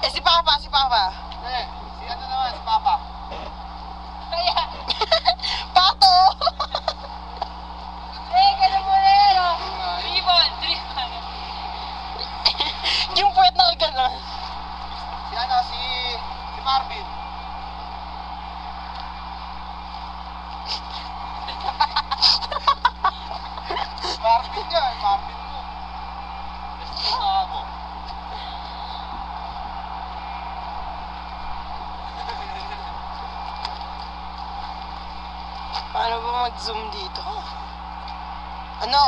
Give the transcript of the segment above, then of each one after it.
Eh, si Papa, si Papa. Eh, si ano naman, si Papa. Kaya, Pato! ganun mo na yan, oh. Dribble. Yung puwet na gano'n. Si ano, si Marvin. Marvin yan, Marvin mo. Mo. Paano ba mag-zoom dito? Ano?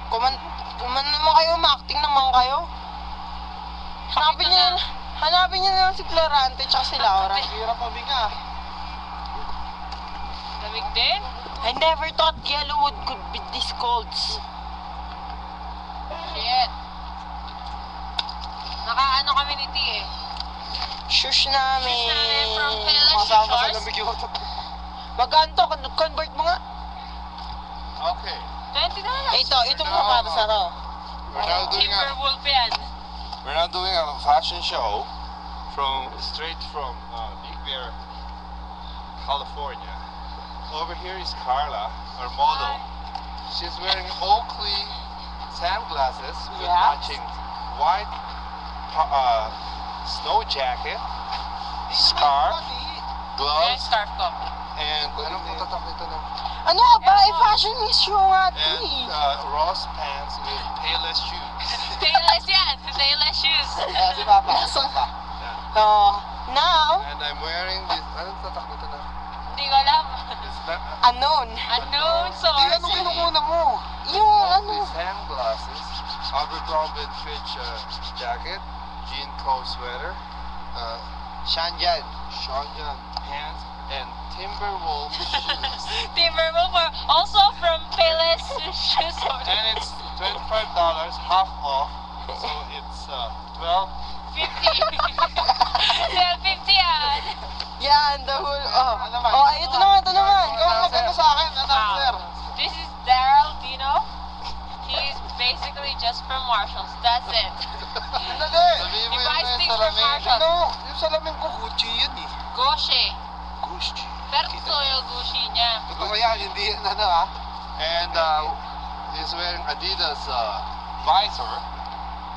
Kuman naman kayo, ma-acting naman kayo. Hanapin niyo na lang si Florante tsaka si Laura. Hirap maminga. Lamig din? I never thought Yellowwood could be this cold. Shit. Nakaano kami ni T eh. Shush namin. Shush namin from Payless Makasama sa Shores. lamig yung utot. Magkano to? Convert mo nga. Okay. $20. Ito mga para sa to. Timberwolf yan. We're not doing a fashion show straight from Big Bear, California. Over here is Carla, our model. She's wearing Oakley sunglasses with Yeah. matching white snow jacket, scarf, Yan gloves, scarf ko. and anong tatak nito na? Ano ka ba? Fashion is yung And ati. Ross pants with Payless shoes. Payless yan. Payless shoes. Si Papa. Papa. Oh, now, And I'm wearing this. Anong tatak nito na? Hindi ko alam. It's not. unknown. Unknown source. Ano kinukuna mo? Yung ano, These sunglasses, Abercrombie & Fitch jacket, jean coat sweater, Shanjan pants, and Timberwolf shoes. Timberwolf also from Payless Shoe Store. And it's $25, half off, so it's 12. 50. 12.50 yan. yan, the whole, oh. Ano naman? Oh, ito naman. Ikaw ang maganda sa akin, announcer. This is Daryl Dino. He's basically just from Marshalls. That's it. Dali. Sabihin mo He buys yung things from salamin. Marshalls. Ano? Yung salamin ko, Gucci yun eh. Gucci. Gucci. Pero totoo yung Gucci niya. Totoo yan, hindi yan ano ha. And he's wearing Adidas visor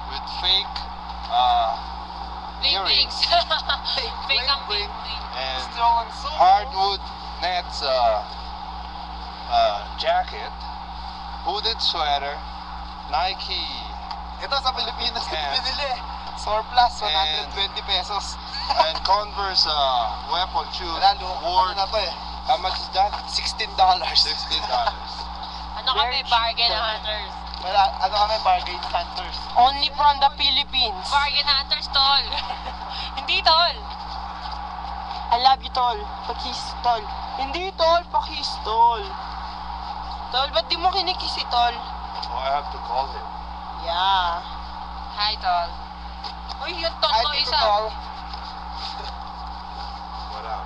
with fake Bling earrings blings. Fake ang bling bling. and hardwood nets jacket, hooded sweater, Nike. Ito sa Pilipinas ito And- binili. Surplus, 120 pesos. And Converse weapon shoes worth, Ano na to eh? how much is that? $16. $16. Ano kami, bargain hunters. Wala, ano kami, bargain hunters. Only from the Philippines. Bargain hunters, tol. Hindi, tol. I love you, tol. Pakis, tol. Hindi, tol. Pakis, tol. Tol, ba't di mo kinikis si tol? Oh, I have to call him. Yeah. Hi, tol. Uy, yung tol Ay, ko Tito isa. Tol. What up?